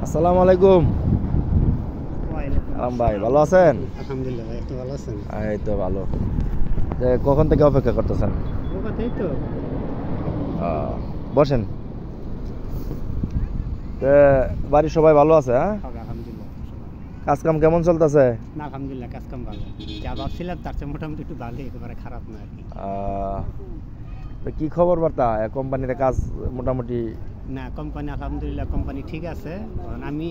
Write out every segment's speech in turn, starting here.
আসসালামু আলাইকুম। আরাম ভাই ভালো আছেন? আলহামদুলিল্লাহ ভাই, আপনি ভালো আছেন? এই তো ভালো। কখন থেকে অপেক্ষা করতেছেন? এই তো বসেন। বাড়ির সবাই ভালো আছে? হ্যাঁ, আলহামদুলিল্লাহ। কাজ কাম কেমন চলতেছে? না আলহামদুলিল্লাহ, কাজ কাম ভালো। যা ভাবছিলাম তার চেয়ে মোটামুটি একটু ভালো, একেবারে খারাপ না আর কি। কি খবর বার্তা? কোম্পানিতে কাজ মোটামুটি? না, কোম্পানি আলহামদুলিল্লাহ কোম্পানি ঠিক আছে। কারণ আমি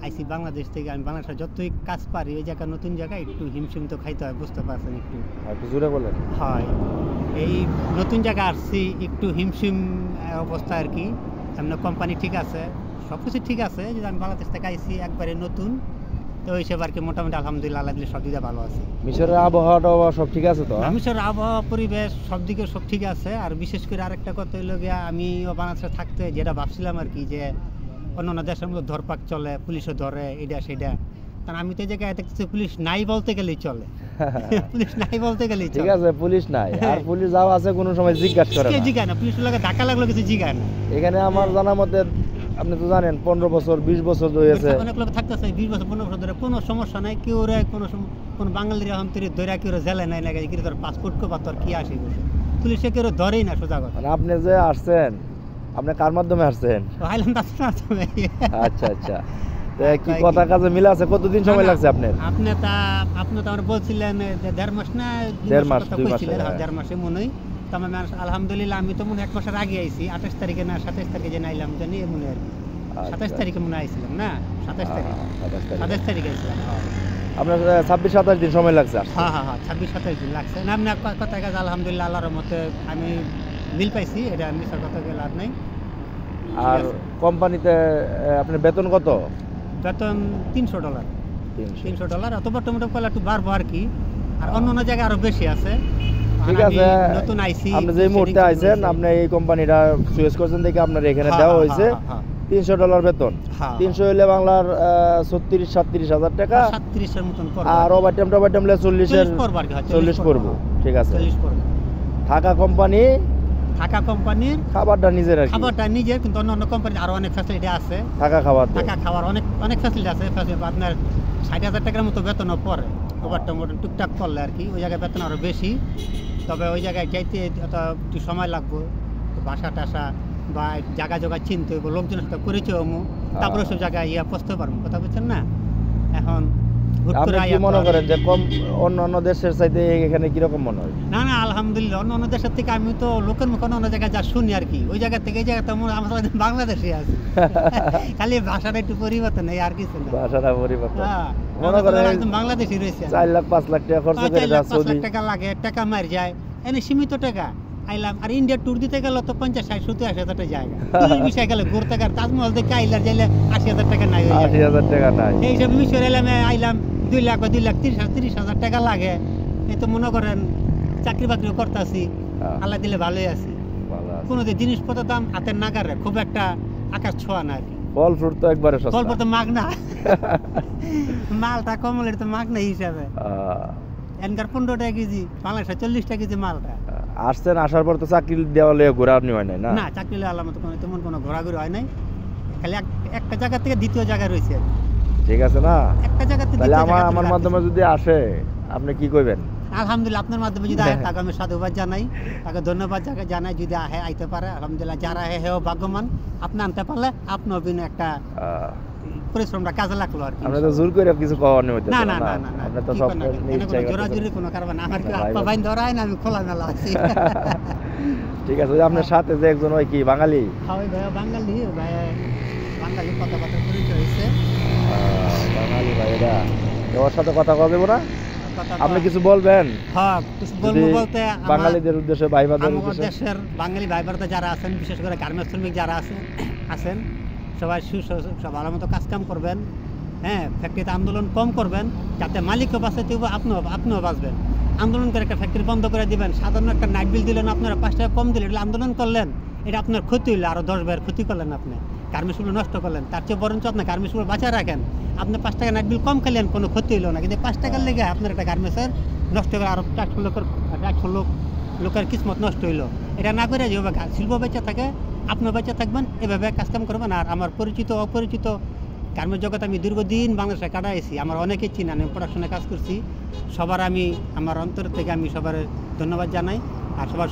আইসি বাংলাদেশ থেকে, আমি বাংলাদেশে যতই কাজ পারি ওই জায়গায় নতুন জায়গায় একটু হিমশিম তো খাইতে হয়, বুঝতে পারছেন? একটু জোরে বলেন। হয়, এই নতুন জায়গায় আসছি, একটু হিমশিম অবস্থা আর কি। এমনি কোম্পানি ঠিক আছে, সব কিছু ঠিক আছে। যদি আমি বাংলাদেশ থেকে আইসি একবারে নতুন, তো ওই সব আর কি মোটামুটি আলহামদুলিল্লাহ আল্লাহ দিলে সব দিকে ভালো আছে। মিশরের আবহাওয়া সব ঠিক আছে তো? মিশরের আবহাওয়া পরিবেশ সব দিকে সব ঠিক আছে। আর বিশেষ করে আরেকটা কথা হইলো গিয়া, আমিও বাংলাদেশে থাকতে যেটা ভাবছিলাম আর কি, যে অন্যান্য দেশের মধ্যে ধরপাক চলে, পুলিশও ধরে এটা সেটা। কারণ আমি তো এই জায়গায় দেখতেছি পুলিশ নাই বলতে গেলেই চলে। পুলিশ নাই বলতে গেলেই ঠিক আছে, পুলিশ নাই আর পুলিশ যাও আছে কোনো সময় জিজ্ঞাসা করে না। জিজ্ঞাসা না, পুলিশের লাগে ধাক্কা লাগলো কিছু জিজ্ঞাসা না। এখানে আমার জানা মতে আপনি তো জানেন 15 বছর 20 বছর হয়েছে, অনেক লোক থাকতেছে 20 বছর 15 বছর ধরে, কোনো সমস্যা নাই। কেউ রে কোনো বাঙালির এখন তুই ধরে কেউ জেলে নাই লাগে, কি তোর পাসপোর্ট কো বা তোর কি আসে, পুলিশে কেউ ধরেই না সোজা কথা। মানে আপনি যে আসছেন, আপনি কার মাধ্যমে আসছেন? আচ্ছা আচ্ছা, কি কথা কাজে মিল আছে? কতদিন সময় লাগছে আপনার? আপনি তো আমার বলছিলেন 1.5 মাস না 1.5 মাস 2 মাস? 1.5 মাসে মনে হয়। তো আমি আলহামদুলিল্লাহ আমি তো মনে 1 মাসের আগে আইছি, 28 তারিখে না 27 তারিখে যে নাইলাম জানি মনে আর কি। 27 তারিখে মনে আইছিলাম না, 27 তারিখে আইছিলাম। আপনার 26-27 দিন সময় লাগছে? হ্যাঁ হ্যাঁ হ্যাঁ, 26-27 দিন লাগছে। না আপনি কথা কাজ আলহামদুলিল্লাহ আল্লাহর রহমতে আমি মিল পাইছি, এটা মিশার কথা গেলে আর নাই। আর কোম্পানিতে আপনার বেতন কত? বেতন $300। $300 অথবা টমেটো কলা একটু বাড়বো আর কি। আর অন্য জায়গায় আরো বেশি আছে। ঠিক আছে, নতুন আইসি, আপনি যে মুহূর্তে আইছেন, আপনি এই কোম্পানিটা চয়েস করছেন দেখে আপনার এখানে দেওয়া হয়েছে $300 বেতন। 300 হইলে বাংলার 36-37 হাজার টাকা, 37 এর মতন পড়বে। আর ওভারটাইম 40 পড়বো। ঠিক আছে, থাকা কোম্পানির খাবারটা নিজের আর কি? খাবারটা নিজের, কিন্তু অন্য কোম্পানির আরো অনেক ফ্যাসিলিটি আছে। থাকা খাবার অনেক ফ্যাসিলিটি আছে। আপনার 60,000 টাকার মতো বেতনও পড়ে ওভারটাইম টুকটাক করলে আর কি। ওই জায়গায় বেতন আরো বেশি, তবে ওই জায়গায় যাইতে একটু সময় লাগবে। বাসা টাসা বা জায়গা জোগা চিনতে হইব, লোকজনের সাথে পরিচয় হবো, তারপরে সব জায়গায় পৌঁছতে পারবো। কথা বলছেন না? এখন আপনি কি মনে করেন যে কম অন্য দেশের চাইতে এখানে কিরকম মনে হয়? না না, আলহামদুলিল্লাহ অন্য দেশের থেকে আমি তো লোকের মুখে অন্য জায়গায় যা শুনি আর কি, ওই জায়গা থেকে এই জায়গাতে আমরা বাংলাদেশে আছি। খালি ভাষাটা একটু পরিবর্তন, এই আর কিছু না। ভাষাটা পরিবর্তন, মনে করেন একদম বাংলাদেশি রয়েছে। 4-5 লাখ টাকা খরচ করে 4-5 লাখ টাকা লাগে, টাকা মার যায় এনে সীমিত টাকা। আইলাম আর ইন্ডিয়া ট্যুর দিতে গেল তো 50-60-70-80 হাজার টাকা জায়গা। বিষয় গেলে ঘুরতে গেলে তাজমহল দেখে আইলার যাইলে 80,000 টাকা নাই, 80,000 টাকা নাই। এই হিসাবে মিশর এলাম, আইলাম 2 লাখ বা 2,30,000 টাকা লাগে। এই তো মনে করেন চাকরি বাকরিও করতেছি, আল্লাহ দিলে ভালোই আছি। কোনো জিনিসপত্রের দাম হাতের নাগারে, খুব একটা আকাশ ছোঁয়া না আর কি। ফল ফ্রুট তো একবারে সস্তা, ফল ফ্রুট তো মাগনা। মালটা কমলের তো মাগনা হিসাবে এনকার 15 টাকা কেজি, বাংলাদেশে 40 টাকা কেজি মালটা। আসছেন, আসার পর তো চাকরি দেওয়ালে ঘোরানি হয় নাই? না, চাকরি আল্লাহ মতো তেমন কোনো ঘোরাঘুরি হয় নাই। খালি একটা জায়গা থেকে দ্বিতীয় জায়গায় রয়েছে। ঠিক আছে না, একটা জায়গা থেকে আমার মাধ্যমে যদি আসে আপনি কি কইবেন? আলহামদুলিল্লাহ আপনার মাধ্যমে যদি আহে তাকে আমি সাধুবাদ জানাই, তাকে ধন্যবাদ জানাই। যদি আইতে পারে আলহামদুলিল্লাহ, যারা হেও ভাগ্যবান। আপনি আনতে পারলে আপনার বিন একটা পরিশ্রমটা কাজে লাগলো আর কি। আমরা তো জোর করে কিছু কওয়ার নেই। না না না না, আপনি তো সব জোরাজুরি কোনো কারণ না। আমার কি আপা ভাই ধরায় না, আমি খোলা মেলা আছি। ঠিক আছে, আপনার সাথে যে একজন ওই কি বাঙালি? হ্যাঁ ভাই, বাঙালি ভাই, বাঙালি কথাবার্তা পরিচয় হয়েছে। বাঙালি ভাইরা, ওর সাথে কথা বলবো না? আপনি কিছু বলবেন? হ্যাঁ, কিছু বলবো বলতে বাঙালিদের উদ্দেশ্যে, ভাইবাদের উদ্দেশ্যে। আমাদের দেশের বাঙালি ভাইবাররা যারা আছেন, বিশেষ করে গার্মেন্টস শ্রমিক যারা আছেন সবাই ভালো মতো কাজকাম করবেন। হ্যাঁ, ফ্যাক্টরিতে আন্দোলন কম করবেন, যাতে মালিকও বাঁচাতে হবে, আপনিও বাঁচবেন। আন্দোলন করে একটা ফ্যাক্টরি বন্ধ করে দিবেন, সাধারণ একটা নাইট বিল দিলেন, আপনারা 5 টাকা কম দিলেন, এটা আন্দোলন করলেন, এটা আপনার ক্ষতি হইলো। আরও 10 ভাইয়ের ক্ষতি করলেন, আপনি গার্মেন্টসগুলো নষ্ট করলেন। তার চেয়ে বরঞ্চ আপনার গার্মেন্টসগুলো বাঁচা রাখেন। আপনি 5 টাকা নাইট বিল কম খেলেন, কোনো ক্ষতি হইলো না, কিন্তু 5 টাকার লেগে আপনার একটা গার্মেন্টসের নষ্ট করে আরও 100 লোকের কিসমত নষ্ট হইলো। এটা না করে যেভাবে শিল্প বেঁচে থাকে, আপনিও বেঁচে থাকবেন, এভাবে কাজকাম করবেন। আর আমার পরিচিত অপরিচিত গার্মেন্টস জগতে আমি দীর্ঘদিন বাংলাদেশে কাটাইছি, আমার অনেকেই চিনি, আমি প্রোডাকশনে কাজ করছি। সবার আমি আমার অন্তর থেকে আমি সবার ধন্যবাদ জানাই, আর সবার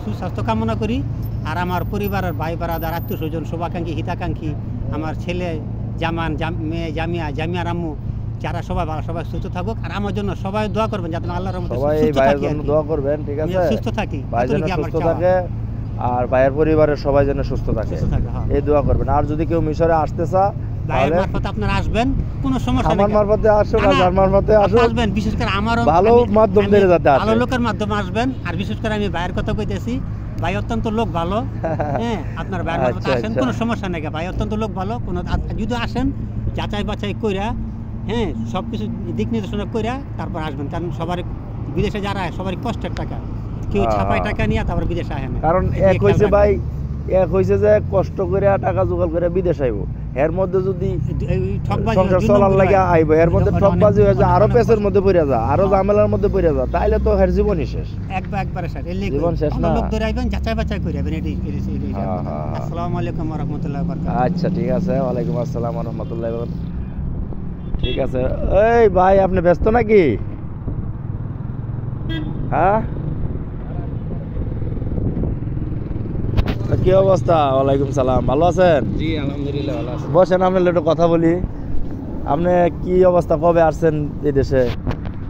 সুস্বাস্থ্য কামনা করি। আর আমার পরিবারের ভাই বারাদার আত্মীয় স্বজন শুভাকাঙ্ক্ষী হিতাকাঙ্ক্ষী আমার ছেলে জামান মেয়ে জামিয়ার আম্মু যারা সবাই ভালো, সবাই সুস্থ থাকুক। আর আমার জন্য সবাই দোয়া করবেন যাতে আল্লাহর রহমতে সুস্থ থাকি, দোয়া করবেন, ঠিক আছে, সুস্থ থাকি, ভাই যেন সুস্থ থাকে আর ভাইয়ের পরিবারের সবাই যেন সুস্থ থাকে, এই দোয়া করবেন। আর যদি কেউ মিশরে আসতে চায় ভাইয়ের মারফতে আপনারা আসবেন, কোনো সমস্যা নেই। আমার মারফতে আসুন, আমার মারফতে আসবেন, বিশেষ করে আমারও ভালো মাধ্যম দিয়ে যাতে আসে, ভালো লোকের মাধ্যমে আসবেন। আর বিশেষ করে আমি ভাইয়ের কথা কইতেছি, ভাই অত্যন্ত লোক ভালো, হ্যাঁ, আপনার ভাইয়ের মারফতে আসেন, কোনো সমস্যা নেই। ভাই অত্যন্ত লোক ভালো, কোনো যদি আসেন যাচাই বাছাই কইরা, হ্যাঁ, সব কিছু দিক নির্দেশনা কইরা তারপর আসবেন। কারণ সবার বিদেশে যারা সবারই কষ্টের টাকা, কেউ ছাপাই টাকা নিয়ে তারপর বিদেশে আসে না। কারণ এক হইছে ভাই, এক হইছে যে কষ্ট করে টাকা জোগাড় করে বিদেশ আইব, এর মধ্যে যদি সংসার চলার লাগে আইব, এর মধ্যে ঠকবাজি হয়ে যায়, আরো পেছের মধ্যে পড়ে যায়, আরো ঝামেলার মধ্যে পড়ে যায়, তাইলে তো এর জীবনই শেষ, একবারে শেষ। জীবন শেষ না। লোক ধরে আইবেন, যাচাই বাছাই করে আইবেন। আসসালামু আলাইকুম ওয়া রাহমাতুল্লাহি ওয়া বারাকাতুহু। আচ্ছা, ঠিক আছে, ওয়ালাইকুম আসসালাম ওয়া রাহমাতুল্লাহি ওয়া বারাকাতুহু। ঠিক আছে। এই ভাই, আপনি ব্যস্ত নাকি? হ্যাঁ, কি অবস্থা? ওয়ালাইকুম সালাম, ভালো আছেন? জি আলহামদুলিল্লাহ ভালো আছি। বসেন, আপনি একটু কথা বলি। আপনি কি অবস্থা, কবে আসছেন এই দেশে?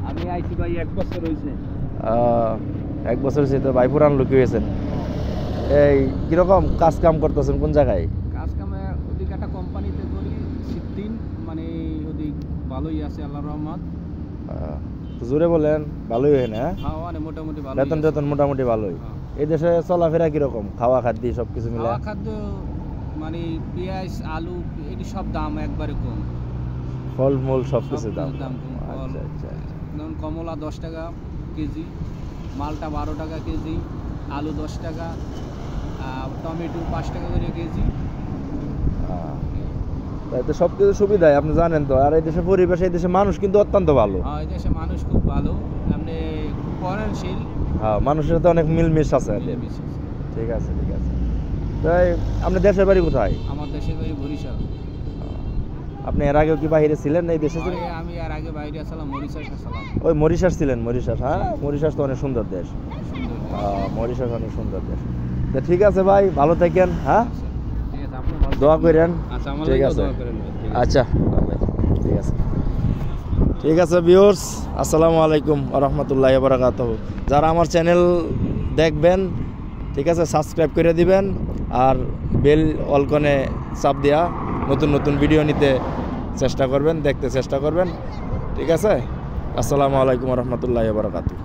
আমি আইছি ভাই 1 বছর হইছে। 1 বছর হয়েছে তো ভাই, পুরান লোক হয়েছেন। এই কিরকম কাজ কাম করতেছেন, কোন জায়গায়? কাজ কামে ওদিক একটা কোম্পানিতে করি, সিদ্দিন, মানে ওদিক ভালোই আছে আল্লাহর রহমত। জোরে বলেন, ভালোই হয় না? হ্যাঁ, মানে মোটামুটি ভালো। বেতন মোটামুটি ভালোই। এই দেশে চলাফেরা কিরকম, খাওয়া খাদ্য সবকিছু মিলে? খাওয়া খাদ্য মানে পেঁয়াজ আলু এটি সব দাম একবারে কম, ফলমূল সবকিছু দাম দাম কম। আচ্ছা আচ্ছা। যেমন কমলা 10 টাকা কেজি, মালটা 12 টাকা কেজি, আলু 10 টাকা, টমেটো 5 টাকা করে কেজি। তাই তো সবকিছু সুবিধাই আপনি জানেন তো। আর এই দেশের পরিবেশ, এই দেশের মানুষ কিন্তু অত্যন্ত ভালো। এই দেশে মানুষ খুব ভালো, আপনি পরনশীল। হ্যাঁ, মানুষের সাথে অনেক মিলমিশ আছে। ঠিক আছে, ঠিক আছে। তাই আপনি দেশের বাড়ি কোথায়? আমার দেশের বাড়ি বরিশাল। আপনি এর আগেও কি বাইরে ছিলেন, এই দেশে ছিলেন? আমি আর আগে বাইরে আসলাম, মরিশাস আসলাম। ওই মরিশাস ছিলেন? মরিশাস, হ্যাঁ, মরিশাস তো অনেক সুন্দর দেশ। মরিশাস অনেক সুন্দর দেশ। তো ঠিক আছে ভাই, ভালো থাকেন, হ্যাঁ, দোয়া করেন। ঠিক আছে, আচ্ছা ঠিক আছে। ঠিক আছে ভিউয়ার্স, আসসালামু আলাইকুম ওয়া রাহমাতুল্লাহি ওয়া বারাকাতুহু। যারা আমার চ্যানেল দেখবেন, ঠিক আছে, সাবস্ক্রাইব করে দিবেন আর বেল আইকনে চাপ দিয়া নতুন নতুন ভিডিও নিতে চেষ্টা করবেন, দেখতে চেষ্টা করবেন, ঠিক আছে। আসসালামু আলাইকুম ওয়া রাহমাতুল্লাহি ওয়া বারাকাতুহু।